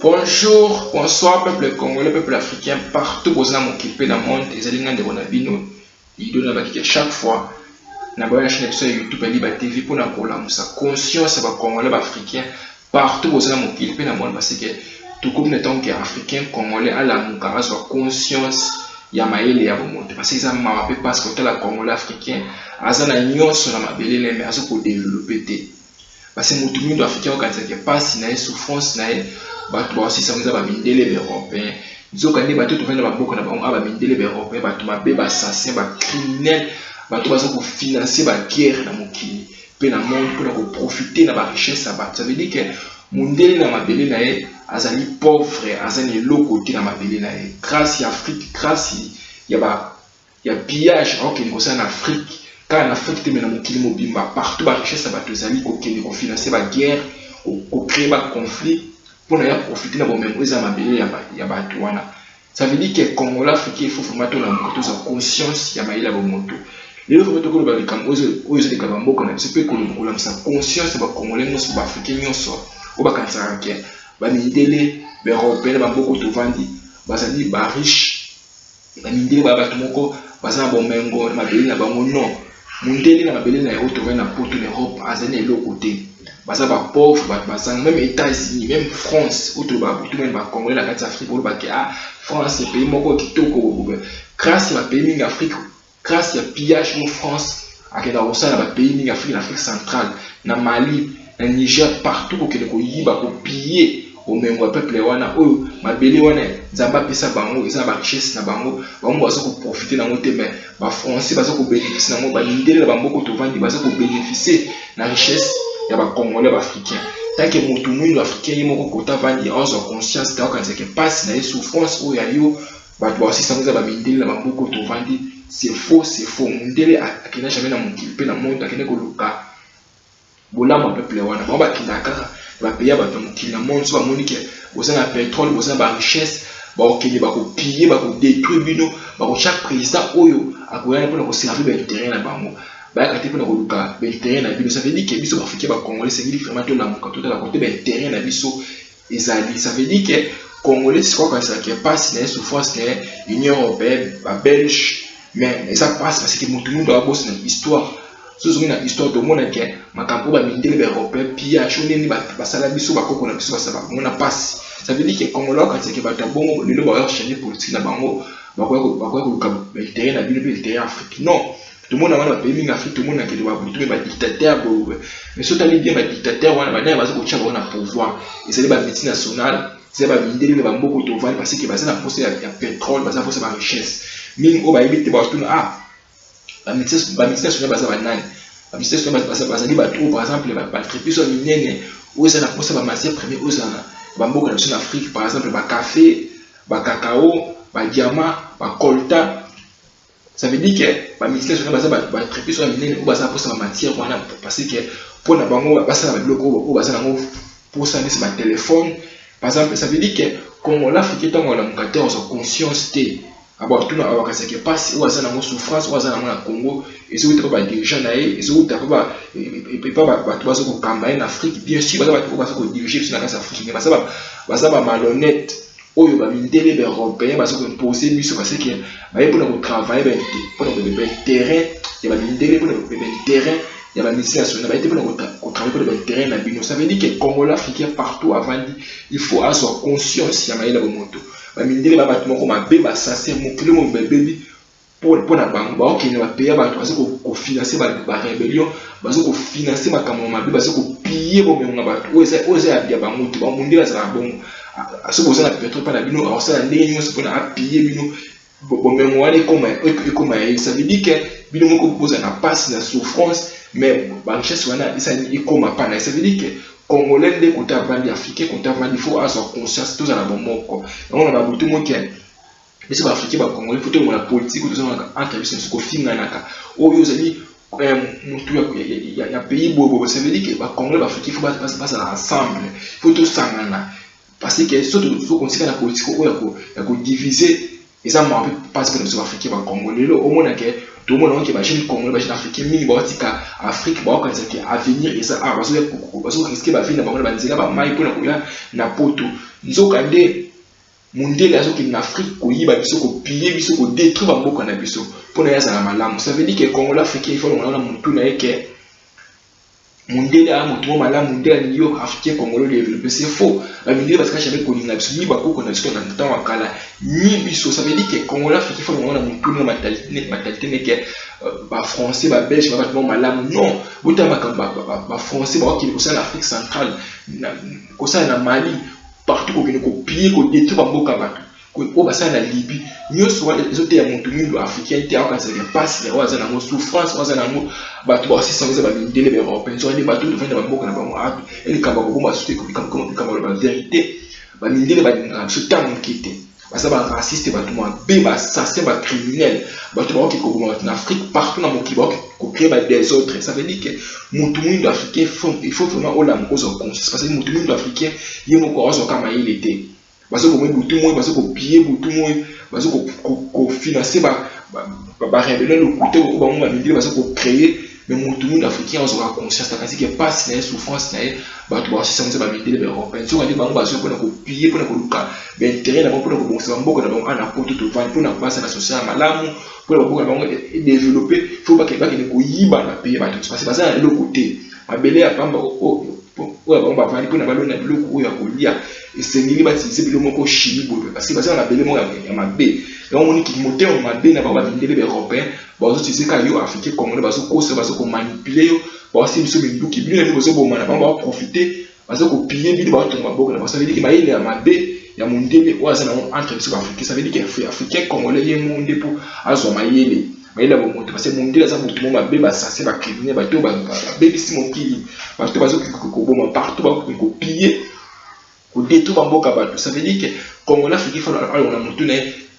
Bonjour, bonsoir peuple congolais, peuple africain, partout où vous avez occupé dans le monde, les alignants de Bonabino, ils donnent à chaque fois. Dans la chaîne de YouTube, Liba TV, pour la conscience de congolais africain, partout où vous avez occupé dans le monde, parce que tout comme étant africain, congolais, à la moukaras, conscience, ya maele ya bomoto. Parce que ça m'a rappelé parce que la congolais africain, azana nyon sur la mabele, mais azo pour développer. Parce que mutu mingi africain okanisa pasi na souffrance na bato ba aussi sangiza ba mindele européen nzoka ndi bato tovanda ba boko na bango aba mindele européen bato mabe ba assassin ba criminel bato bazo ko financer ba guerre na mokili pe na monde pour ko profiter na ba richesse ya bato. Ça veut dire que mundele na mabele na ye azali pauvre azali lokoti na mabele na ye grâce ya Afrique grâce ya pillage ok ni ko ça en Afrique. Quand en Afrique, tu es partout, la richesse à bateaux amis, pour financer la guerre, pour créer un conflit, pour profiter de la mémoire à Batouana. Ça veut dire que comme l'Afrique, il faut former la conscience, il y a maïla bomoto. Les autres méthodes que les Camerounais, aux États Gambo, qu'on a c'est que nous sa conscience, c'est Congolais, nous sommes Africains, nous sommes au Bakansaranké, Bamidele, Européens, Bambo, Tovandi, Bazali, Barish, Bamidele, Babatomoko, Bazan Bomengo, Mabeli, Nabango, non. Mundele na mabele na yoto na poto en Europe azane lo côté baza ba pauvre ba même États-Unis même France autre ba tout même ba Congolais na kati Afrique pour ba ke France pays moko kitoko grâce ya pays en Afrique grâce ya pillage en France akenda osala ba pays en Afrique centrale na Mali na Niger partout ko kele ko yiba ko piller au même peuple wana oyo mabele wana nzamba pesa bango eza ba richesse na bango bango bazo ko profiter na ngote mais ba français bazo ko bénéficier na ngo ba mindele na bamboko to vandi bazo ko bénéficier na richesse ya ba congolais ba africain tant que mutu mwindu africain yimo ko kota vandi en conscience ta quand c'est que passe na souffrance oyo ya yo ba to aussi sangoza ba mindele na bamboko to vandi c'est faux mundele akina jamais na mukili pe na monde akina ko luka bolama peuple wana ba kinaka ba payer ba mukili na monde so ba monique boza na pétrole boza ba richesse ba okeli ba ko piller ba ko détruire bino ba ko chaque président oyo akoyana pour ko servir ba terrain na bango ba kati pour ko luka ba terrain na bino. Ça veut dire que biso ba africain ba congolais c'est vraiment tout la mokato la côté ba terrain na biso ezali. Ça veut dire que congolais c'est quoi ça qui passe na souffrance que Union européenne ba belge mais ça passe parce que mutu mundo a bosse na histoire sozo na histoire de monde que makambo ba mindele européen pillage oneni ba sala biso ba koko na biso ba sala mona passe. Ça veut dire que congolais quand c'est que ba tabongo le ba changer politique na bango ba ko ka terrain na bino pe terrain Afrique non tout le monde a un pays en Afrique tout le monde a quelque chose ba dictateur mais surtout les bien ba dictateur wana ba na ba ko tchaba na pouvoir et c'est les ba médecine nationale c'est ba mindele ba mboko to vendre parce que ba ça na poser ya pétrole ba ça poser ba richesse mingi o ba ebite ba tuna ba médecine nationale ba ça ba nani ba médecine nationale ba ça ba zali ba trop par exemple ba tripiso minene o ça na poser ba matière première o ça ba mboka na Afrique par exemple ba café ba cacao ba diamant ba coltan. Ça veut dire que la ministère de la ba traiter sur la mine ou basa pour sa matière parce que pour na bango basa ba biloko ou basa na pour ça c'est ma téléphone par exemple. Ça veut dire que comme l'Afrique tant on a mukateur en conscience té aba tout na aba que passe ou basa na souffrance ou basa na Congo et c'est où ba dirigeant na et c'est où ta ba et pas ba tout basa ko kamba en Afrique bien sûr basa ko diriger sur la race africaine basa ba malhonnête oyo ba mindele européen bazo ko imposer biso parce que ba pour na travailler pour na terrain ya ba mindele pour na terrain ya ba mission nationale ba pour na travailler pour le terrain na bino. Ça veut dire que Congolais africain partout avant il faut avoir conscience ya maïla bomoto ba mindele ba batimo ko mabe ba sase mo kilo mo bébé pour na bango ba ok na ba payer ba bazo ko financer ba rébellion bazo ko financer makambo mabe bazo ko piller bo menga ba oza ya ba mutu ba mundela za bongo ce que vous avez peut-être pas la bino alors ça la ligne c'est pour la piller bino bon même moi les comme ça veut dire que bino moko pose na passe na souffrance mais ba richesse wana ça il comme pas ça veut dire que congolais de côté bandi africain côté bandi il faut avoir conscience tous à bon moko on a beaucoup de monde qui mais c'est pas africain ba congolais faut tout la politique tout ça entre biso ce ko finga naka o yo zali mutu ya pays bobo. Ça veut dire que ba congolais ba africain faut pas ensemble faut tout sangana parce que surtout faut considérer la politique ou ya ko diviser et ça m'a parce que nous sommes africains ba congolais au monde que tout le monde qui va jeune Congolais, va jeune Africain, mini baotika Afrique, baokanisa ki avenir et ça bazo risquer ba vie na bango ba nzela ba mai pona koya na poto. Nzoka nde mundele azo ki na Afrique ko yiba biso ko piller biso ko détruire ba mboka na biso pona ya za malamu. Ça veut dire que Congolais Africain il faut on a mutu na yeke mundele a mutu malamu mundele yo Africain Congolais développer c'est faux. Ba mundele parce que jamais connu na biso ni ba ko na biso na temps wakala ni biso. Ça veut dire que Congolais Africain il faut on a mutu na mentalité ne que ba français ba belge ba tout malamu non buta ba français ba qui ko ça l'Afrique centrale ko ça na Mali partout ko ko pied ko détruire ba mboka ba ko ba ça na Libye nyoso wa les autres ya mutu mundu africain te aka ça passe les rois na mo souffrance rois na mo ba to ba aussi sans ba ndele ba européen so ni ba tout de ba mboka na ba mo atu et ka ba ko ba souté ko comme la vérité ba ndele ba na so tam kité ça va raciste ba tout moi be ba assassin ba criminel ba tout ba qui ko en Afrique partout dans mon qui ba ko créer ba des autres. Ça veut dire que mutu mundu africain il faut vraiment au la cause conscience parce que mutu mundu africain yemo ko ozo kama il était parce que moi mutu moi parce que piller mutu moi parce que ko financer ba révéler le côté ko ba moi parce que créer mais mutu mundu africain ozo ka conscience parce que passe na souffrance na ba tout ba si ça ba midi les européens so ngadi ba bazo ko na ko piller pour na ko luka ben intérêt na pour na ko bonsa mboko na ba na poto to vendre pour na passer na social malamu pour la beaucoup de développer faut pas que ko yiba na payer ba tout parce que ça le côté mabele ya pamba on va vendre pour na balona biloko ya kolia et c'est ngili ba tisi bilo moko chimie bobe parce que ça na bele moko ya mabe donc on qui moteur mabe na ba vendre les européens ba zo tisi ka yo africain congolais ba zo ko manipuler yo ba aussi biso bindu ki bilo ni bozo bo mana ba profiter ba zo ko piller bilo ba to maboko na ça veut dire que ba ile ya mabe ya mondele oaza na entre les africains. Ça veut dire que africain congolais ye monde pour azo mayele mayela bo moto parce que mondele za moto mo mabe ba sase ba criminel ba to ba bebisi mokili ba to bazo ko boma partout ba ko piller ko détruire ba mboka ba. Ça veut dire que congolais africain faut on a moto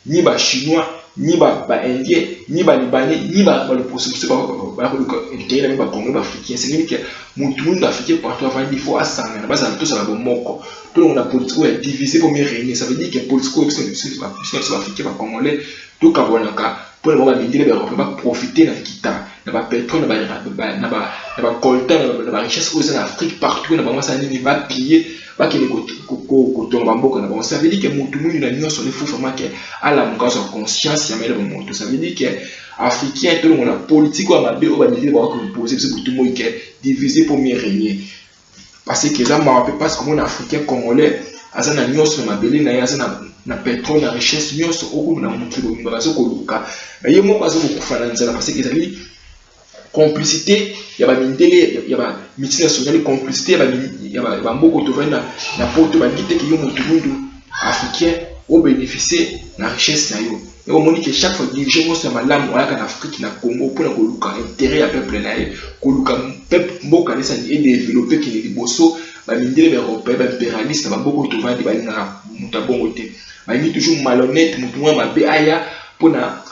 ni ba chinois ni ba indien ni ba libanais ni ba le processus ba ko intérêt ba congolais africain. C'est dire que monde africain partout avant il faut asanga ba za to ça ba moko tout on a politique est divisé pour mieux régner. Ça veut dire que politique est africain ba congolais tout kabonaka pour le moment les Européens va profiter na kita na ba pétrole na ba coltan na ba richesse aux en Afrique partout na ba ça ni va piller ba que ko tomba mboka na ba. Ça veut dire que mutu mundu na nyonso le faut vraiment que à la mkazo conscience ya mele ba mutu. Ça veut dire que africain tout le monde a politique wa mabe o ba ndile ba ko poser ce mutu mo que divisé pour mieux régner parce que ça m'a rappelé parce que mon africain congolais azana nyonso na mabele na yazana na pétrole na richesse nyonso oku na mutu bo bazo ko luka mais yemo bazo ko kufana nzala parce que ezali complicité ya ba mindele ya ba multinationale complicité ya ba mboko to vana na poto ba dite ki yo mutu mundu africain au bénéficier na richesse na yo. Et on dit que chaque fois dirigeant sur malamu wala en Afrique na Congo pour na ko luka intérêt ya peuple na ye ko luka peuple mboka lesa et développer ki ni boso ba mindele européen ba impérialiste ba mboko to vandi ba na mutabongo te ba ni toujours malhonnête mutu mwa mabe aya pour na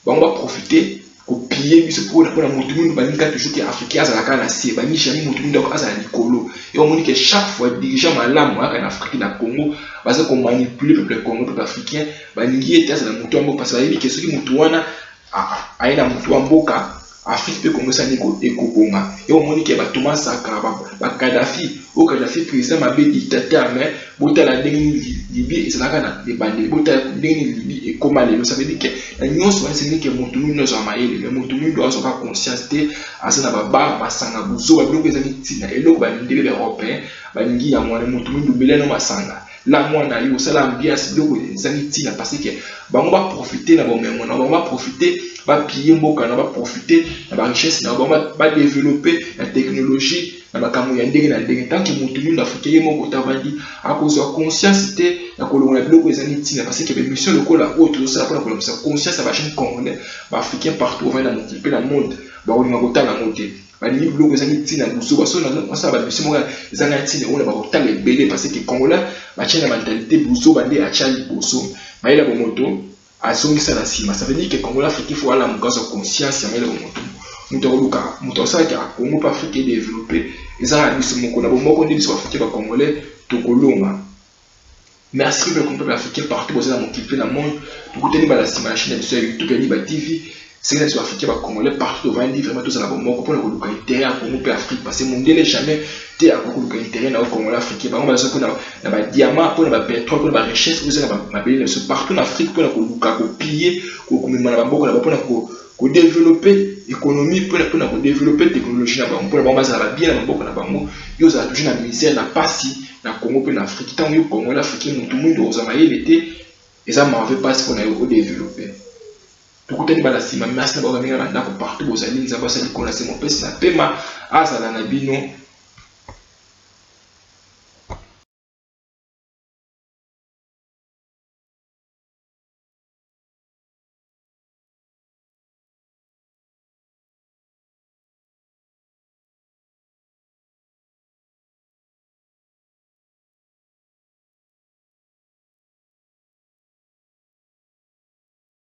ba on va profiter ko piller biso pour na mutu mundu ba ninga toujours que africain azala kana si ba ni chami mutu mundu azala likolo. Et on dit que chaque fois dirigeant malamu wala en Afrique na Congo parce qu'on manipule le peuple congolais, le peuple africain, bah n'y était dans le mutuambo parce que que ceux qui mutuana a na mutuamboka Afrique peut commencer à éco-bonga. Et on dit que bah Thomas Sankara, bah Kadhafi, au Kadhafi président m'a dit dictateur mais bota la Libye et c'est là qu'on a des bandits, bota la Libye et comment les ça veut dire que la union soit c'est que mutumu nous a maillé, le mutumu doit avoir conscience de à ce n'a pas masanga buzo ba bloquer les tina et donc bah les européens bah n'y a moins mutumu du beleno masanga. Là moi na yo ça l'ambiance biloko ezaniti na parce que bango ba profiter na bomengo na bango ba profiter ba piller mboka na ba profiter na ba richesse na bango ba développer la technologie na makambo ya ndenge na ndenge tant que mutu mundu africain yemo ko tavandi a cause de conscience te na kolonga biloko ezaniti na parce que ba mission lokola autre ça pour la conscience ba chaîne congolais ba africain partout va dans le monde ba olinga kotala monter ba ni biloko ezaniti na buso ba so na ça ba mission moka ezaniti na ona ba kotala ebele parce que congolais ba chaîne mentalité buso ba ndé a chali buso ba ila bomoto azongisa na sima. Ça veut dire que congolais africain faut avoir la conscience ya mele bomoto mutoluka mutosa ka Congo pa Afrique développer ezana biso moko na bomoko ndi biso africain ba congolais tokolonga. Merci pour le peuple africain partout dans mon clip dans le monde. Écoutez, la chaîne de YouTube, Liba TV. c'est que les Africains va congolais partout au Vandi vraiment tous à la bombe pour le intérêt à Congo et Afrique parce que mon Dieu n'est jamais té à Congo intérêt au Congo africain par exemple parce que na ba diamant pour na pétrole pour na richesse vous savez na pays partout en Afrique pour na ko piller ko mema na bamboka na pour na ko développer économie pour na ko développer technologie na bango pour na bango za bien na bamboka na bango yo za toujours na misère na pasi na Congo et na Afrique tant yo Congo l'Afrique mutu mundo za mayele té et ça m'en fait pas ce qu'on a au développer tukutani bala sima merci na ba minga na ndako partout bozali nzaba sali kona se mon pesi na pema azala na bino